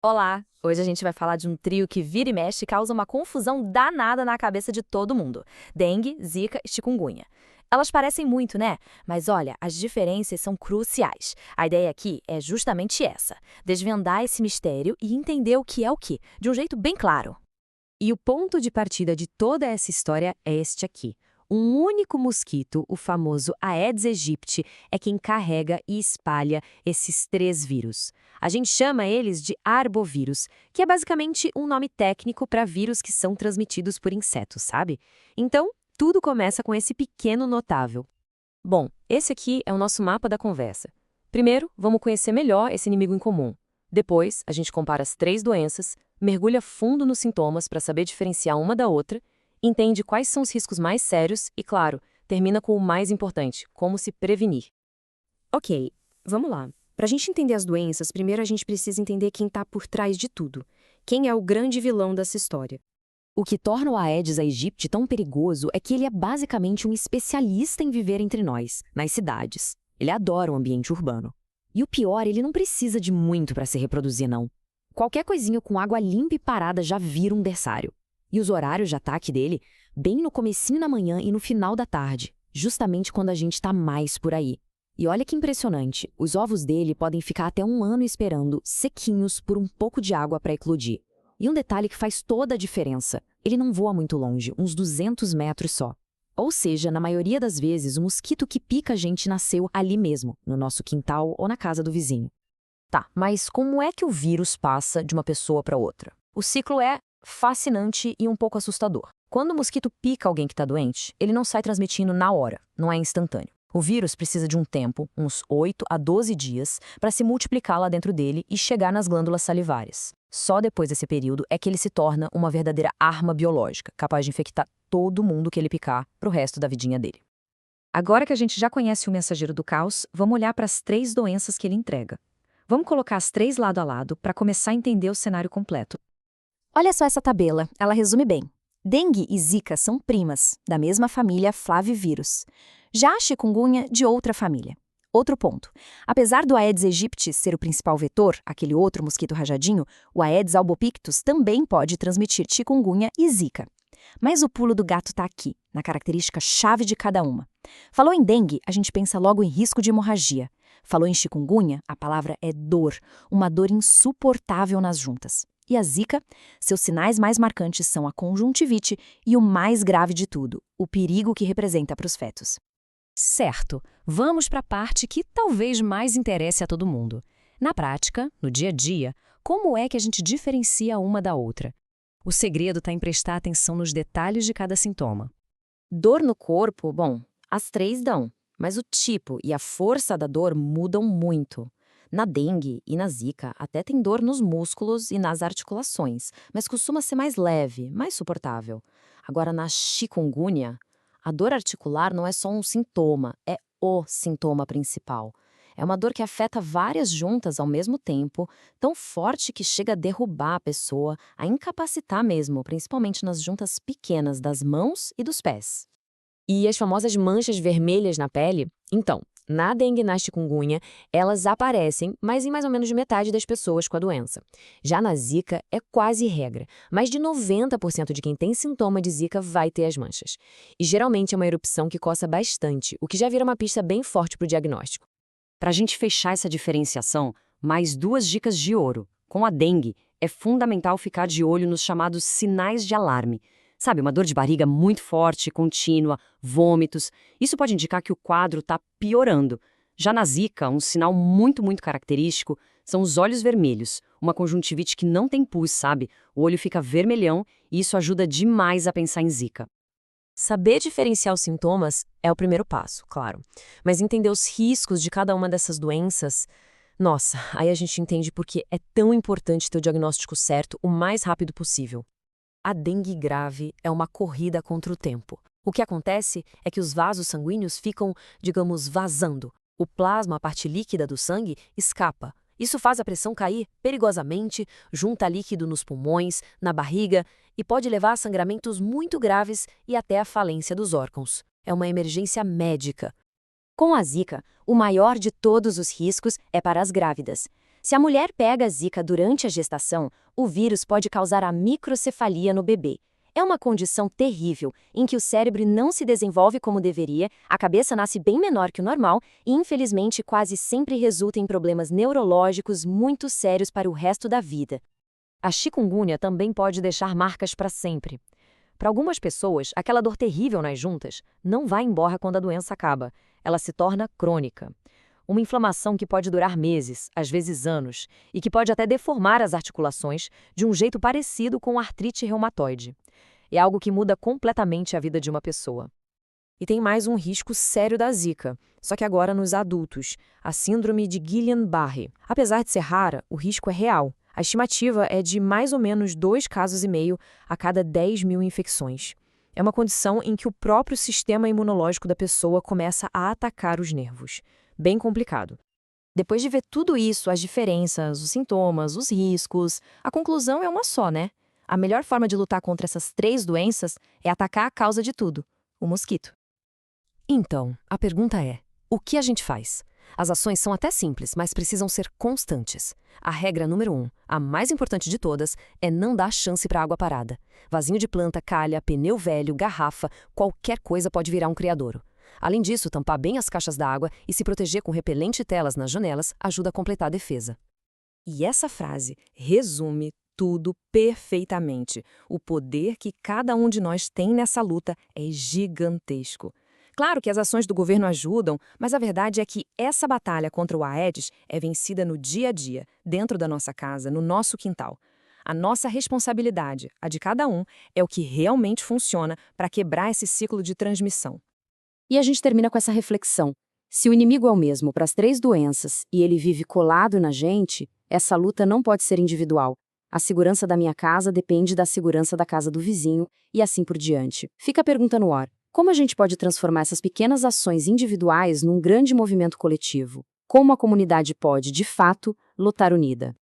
Olá! Hoje a gente vai falar de um trio que vira e mexe e causa uma confusão danada na cabeça de todo mundo: dengue, zika e chikungunya. Elas parecem muito, né? Mas olha, as diferenças são cruciais. A ideia aqui é justamente essa: desvendar esse mistério e entender o que é o que, de um jeito bem claro. E o ponto de partida de toda essa história é este aqui. Um único mosquito, o famoso Aedes aegypti, é quem carrega e espalha esses três vírus. A gente chama eles de arbovírus, que é basicamente um nome técnico para vírus que são transmitidos por insetos, sabe? Então, tudo começa com esse pequeno notável. Bom, esse aqui é o nosso mapa da conversa. Primeiro, vamos conhecer melhor esse inimigo em comum. Depois, a gente compara as três doenças, mergulha fundo nos sintomas para saber diferenciar uma da outra, entende quais são os riscos mais sérios e, claro, termina com o mais importante, como se prevenir. Ok, vamos lá. Para a gente entender as doenças, primeiro a gente precisa entender quem está por trás de tudo. Quem é o grande vilão dessa história? O que torna o Aedes aegypti tão perigoso é que ele é basicamente um especialista em viver entre nós, nas cidades. Ele adora o ambiente urbano. E o pior, ele não precisa de muito para se reproduzir, não. Qualquer coisinha com água limpa e parada já vira um berçário. E os horários de ataque dele, bem no comecinho da manhã e no final da tarde, justamente quando a gente está mais por aí. E olha que impressionante, os ovos dele podem ficar até 1 ano esperando, sequinhos, por um pouco de água para eclodir. E um detalhe que faz toda a diferença, ele não voa muito longe, uns 200 metros só. Ou seja, na maioria das vezes, o mosquito que pica a gente nasceu ali mesmo, no nosso quintal ou na casa do vizinho. Tá, mas como é que o vírus passa de uma pessoa para outra? O ciclo é fascinante e um pouco assustador. Quando o mosquito pica alguém que está doente, ele não sai transmitindo na hora, não é instantâneo. O vírus precisa de um tempo, uns 8 a 12 dias, para se multiplicar lá dentro dele e chegar nas glândulas salivares. Só depois desse período é que ele se torna uma verdadeira arma biológica, capaz de infectar todo mundo que ele picar pro resto da vidinha dele. Agora que a gente já conhece o mensageiro do caos, vamos olhar para as três doenças que ele entrega. Vamos colocar as três lado a lado para começar a entender o cenário completo. Olha só essa tabela, ela resume bem. Dengue e zika são primas, da mesma família Flavivírus. Já a chikungunya, de outra família. Outro ponto. Apesar do Aedes aegypti ser o principal vetor, aquele outro mosquito rajadinho, o Aedes albopictus também pode transmitir chikungunya e zika. Mas o pulo do gato está aqui, na característica chave de cada uma. Falou em dengue, a gente pensa logo em risco de hemorragia. Falou em chikungunya, a palavra é dor, uma dor insuportável nas juntas. E a zika, seus sinais mais marcantes são a conjuntivite e o mais grave de tudo, o perigo que representa para os fetos. Certo, vamos para a parte que talvez mais interesse a todo mundo. Na prática, no dia a dia, como é que a gente diferencia uma da outra? O segredo está em prestar atenção nos detalhes de cada sintoma. Dor no corpo, bom, as três dão, mas o tipo e a força da dor mudam muito. Na dengue e na zika, até tem dor nos músculos e nas articulações, mas costuma ser mais leve, mais suportável. Agora, na chikungunya, a dor articular não é só um sintoma, é o sintoma principal. É uma dor que afeta várias juntas ao mesmo tempo, tão forte que chega a derrubar a pessoa, a incapacitar mesmo, principalmente nas juntas pequenas das mãos e dos pés. E as famosas manchas vermelhas na pele? Então, na dengue e na chikungunya, elas aparecem, mas em mais ou menos de metade das pessoas com a doença. Já na zika, é quase regra. Mais de 90% de quem tem sintoma de zika vai ter as manchas. E geralmente é uma erupção que coça bastante, o que já vira uma pista bem forte para o diagnóstico. Para a gente fechar essa diferenciação, mais duas dicas de ouro. Com a dengue, é fundamental ficar de olho nos chamados sinais de alarme. Sabe, uma dor de barriga muito forte, contínua, vômitos. Isso pode indicar que o quadro está piorando. Já na zika, um sinal muito característico são os olhos vermelhos. Uma conjuntivite que não tem pus, sabe? O olho fica vermelhão e isso ajuda demais a pensar em zika. Saber diferenciar os sintomas é o primeiro passo, claro. Mas entender os riscos de cada uma dessas doenças, nossa, aí a gente entende por que é tão importante ter o diagnóstico certo o mais rápido possível. A dengue grave é uma corrida contra o tempo. O que acontece é que os vasos sanguíneos ficam, digamos, vazando. O plasma, a parte líquida do sangue, escapa. Isso faz a pressão cair perigosamente, junta líquido nos pulmões, na barriga e pode levar a sangramentos muito graves e até a falência dos órgãos. É uma emergência médica. Com a zika, o maior de todos os riscos é para as grávidas. Se a mulher pega a Zika durante a gestação, o vírus pode causar a microcefalia no bebê. É uma condição terrível, em que o cérebro não se desenvolve como deveria, a cabeça nasce bem menor que o normal e, infelizmente, quase sempre resulta em problemas neurológicos muito sérios para o resto da vida. A chikungunya também pode deixar marcas para sempre. Para algumas pessoas, aquela dor terrível nas juntas não vai embora quando a doença acaba. Ela se torna crônica. Uma inflamação que pode durar meses, às vezes anos, e que pode até deformar as articulações de um jeito parecido com artrite reumatoide. É algo que muda completamente a vida de uma pessoa. E tem mais um risco sério da Zika, só que agora nos adultos, a síndrome de Guillain-Barré. Apesar de ser rara, o risco é real. A estimativa é de mais ou menos 2,5 casos a cada 10 mil infecções. É uma condição em que o próprio sistema imunológico da pessoa começa a atacar os nervos. Bem complicado. Depois de ver tudo isso, as diferenças, os sintomas, os riscos, a conclusão é uma só, né? A melhor forma de lutar contra essas 3 doenças é atacar a causa de tudo, o mosquito. Então, a pergunta é: o que a gente faz? As ações são até simples, mas precisam ser constantes. A regra número 1, a mais importante de todas, é não dar chance para água parada. Vasinho de planta, calha, pneu velho, garrafa, qualquer coisa pode virar um criadouro. Além disso, tampar bem as caixas d'água e se proteger com repelente e telas nas janelas ajuda a completar a defesa. E essa frase resume tudo perfeitamente. O poder que cada um de nós tem nessa luta é gigantesco. Claro que as ações do governo ajudam, mas a verdade é que essa batalha contra o Aedes é vencida no dia a dia, dentro da nossa casa, no nosso quintal. A nossa responsabilidade, a de cada um, é o que realmente funciona para quebrar esse ciclo de transmissão. E a gente termina com essa reflexão. Se o inimigo é o mesmo para as 3 doenças e ele vive colado na gente, essa luta não pode ser individual. A segurança da minha casa depende da segurança da casa do vizinho e assim por diante. Fica a pergunta no ar. Como a gente pode transformar essas pequenas ações individuais num grande movimento coletivo? Como a comunidade pode, de fato, lutar unida?